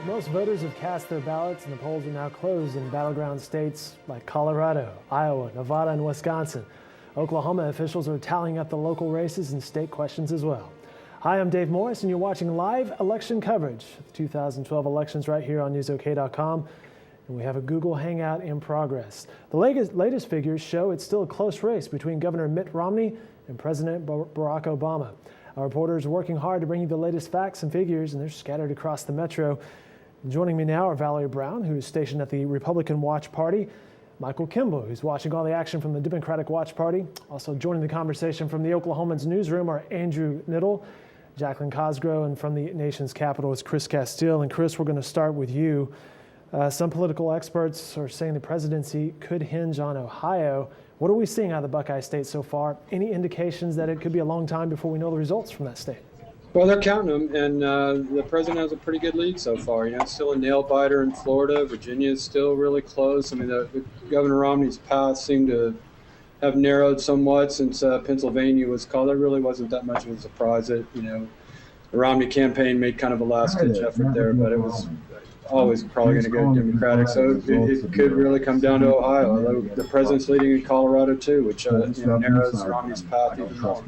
Most voters have cast their ballots and the polls are now closed in battleground states like Colorado, Iowa, Nevada, and Wisconsin. Oklahoma officials are tallying up the local races and state questions as well. Hi, I'm Dave Morris and you're watching live election coverage of the 2012 elections right here on newsok.com. And we have a Google Hangout in progress. The latest figures show it's still a close race between Governor Mitt Romney and President Barack Obama. Our reporters are working hard to bring you the latest facts and figures, and they're scattered across the metro. Joining me now are Vallery Brown, who is stationed at the Republican Watch Party, Michael Kimball, who's watching all the action from the Democratic Watch Party. Also joining the conversation from the Oklahoman's newsroom are Andrew Knittle, Jaclyn Cosgrove, and from the nation's capital is Chris Casteel. And Chris, we're going to start with you. Some political experts are saying the presidency could hinge on Ohio. What are we seeing out of the Buckeye State so far? Any indications that it could be a long time before we know the results from that state? Well, they're counting them, and the president has a pretty good lead so far. You know, it's still a nail-biter in Florida. Virginia is still really close. I mean, Governor Romney's path seemed to have narrowed somewhat since Pennsylvania was called. There really wasn't that much of a surprise that, you know, the Romney campaign made kind of a last-ditch effort there, but it was always probably going to go Democratic. So it could really come down to Ohio, although the president's leading in Colorado, too, which narrows Romney's path even more.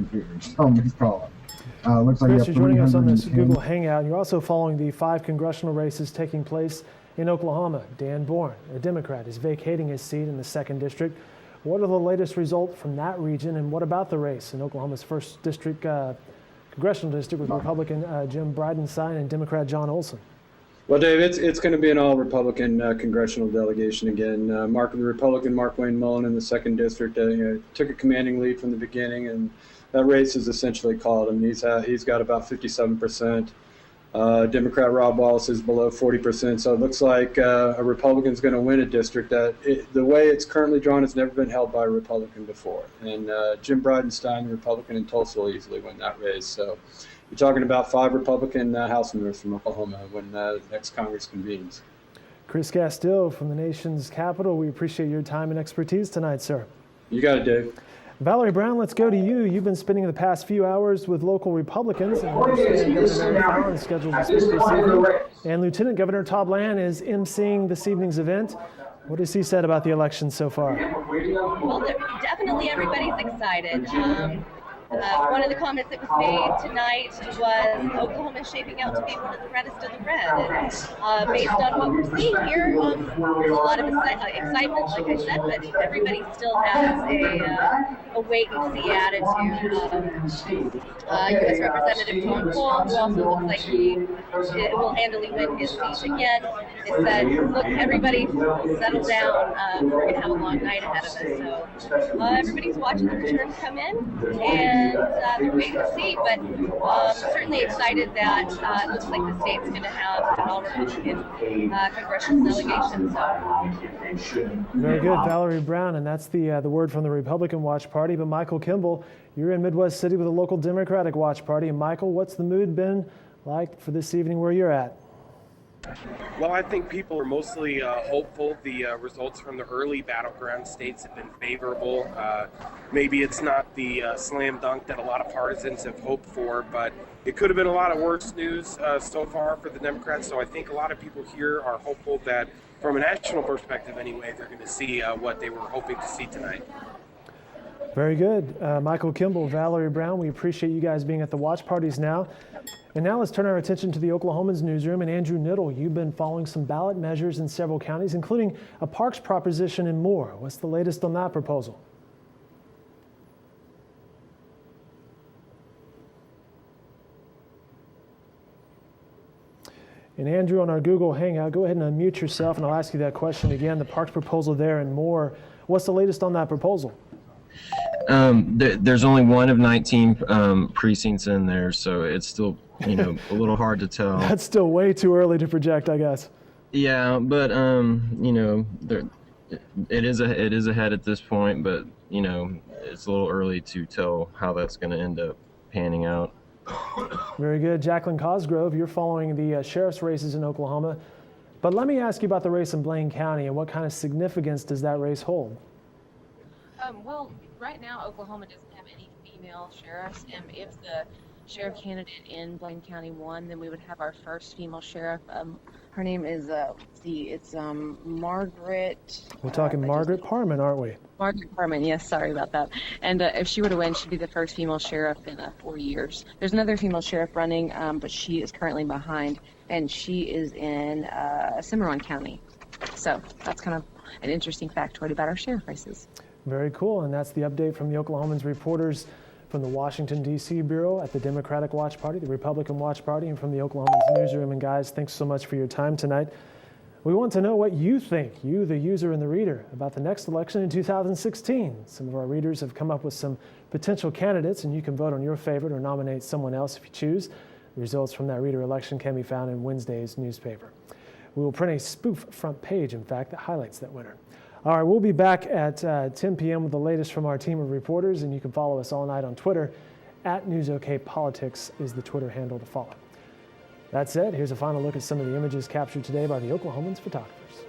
Looks like Chris, you're joining us on this Google Hangout, and you're also following the 5 congressional races taking place in Oklahoma. Dan Bourne, a Democrat, is vacating his seat in the 2nd District. What are the latest results from that region, and what about the race in Oklahoma's 1st District, congressional district with Republican Jim Bridenstine and Democrat John Olson? Well, Dave, it's going to be an all-Republican congressional delegation again. The Republican Mark Wayne Mullen in the 2nd District took a commanding lead from the beginning, and that race is essentially called. I mean, he's got about 57%. Democrat Rob Wallace is below 40%. So it looks like a Republican's going to win a district that, the way it's currently drawn, has never been held by a Republican before. And Jim Bridenstine, the Republican in Tulsa, will easily win that race. So you're talking about 5 Republican House members from Oklahoma when next Congress convenes. Chris Casteel from the nation's capital, we appreciate your time and expertise tonight, sir. You got it, Dave. Vallery Brown, let's go to you. You've been spending the past few hours with local Republicans, and scheduled to speak this evening. And Lieutenant Governor Todd Land is emceeing this evening's event. What has he said about the election so far? Well, definitely everybody's excited. One of the comments that was made tonight was Oklahoma is shaping out to be one of the reddest of the red. And based on what we're seeing here, there's a lot of excitement, like I said, but everybody still has a wait-and-see attitude. U.S. Representative Tom Cole, who also looks like he will handily win his seat again, has said, look, everybody settle down. We're going to have a long night ahead of us. So everybody's watching the returns come in, and they're waiting to see, but certainly excited that it looks like the state's going to have an all-Republican congressional delegation. So. Very good, Vallery Brown, and that's the word from the Republican Watch Party. But Michael Kimball, you're in Midwest City with a local Democratic Watch Party. And Michael, what's the mood been like for this evening where you're at? Well, I think people are mostly hopeful. The results from the early battleground states have been favorable. Maybe it's not the slam dunk that a lot of partisans have hoped for, but it could have been a lot of worse news so far for the Democrats. So I think a lot of people here are hopeful that, from a national perspective anyway, they're going to see what they were hoping to see tonight. Very good. Michael Kimball, Vallery Brown, we appreciate you guys being at the watch parties now. And now let's turn our attention to the Oklahoman's newsroom. And Andrew Knittle, you've been following some ballot measures in several counties, including a parks proposition and more. What's the latest on that proposal? And Andrew, on our Google Hangout, go ahead and unmute yourself, and I'll ask you that question again. The parks proposal there and more. What's the latest on that proposal? There's only one of 19 precincts in there, so it's still, a little hard to tell. That's still way too early to project, I guess. Yeah, but it is ahead at this point, but it's a little early to tell how that's going to end up panning out. Very good, Jaclyn Cosgrove. You're following the sheriff's races in Oklahoma, but let me ask you about the race in Blaine County and what kind of significance does that race hold? Well, right now Oklahoma doesn't have any female sheriffs, and if the sheriff candidate in Blaine County won, then we would have our first female sheriff. Her name is, Margaret. We're talking Margaret Parman, aren't we? Margaret Parman, yes, sorry about that. And if she were to win, she'd be the first female sheriff in 4 years. There's another female sheriff running, but she is currently behind, and she is in Cimarron County. So that's kind of an interesting factoid about our sheriff races. Very cool, and that's the update from the Oklahoman's reporters from the Washington, D.C. Bureau at the Democratic Watch Party, the Republican Watch Party, and from the Oklahoman's newsroom. And guys, thanks so much for your time tonight. We want to know what you think, you, the user and the reader, about the next election in 2016. Some of our readers have come up with some potential candidates, and you can vote on your favorite or nominate someone else if you choose. The results from that reader election can be found in Wednesday's newspaper. We will print a spoof front page, in fact, that highlights that winner. All right, we'll be back at 10 p.m. with the latest from our team of reporters, and you can follow us all night on Twitter. @NewsOKPolitics is the Twitter handle to follow. That said, here's a final look at some of the images captured today by the Oklahoman's photographers.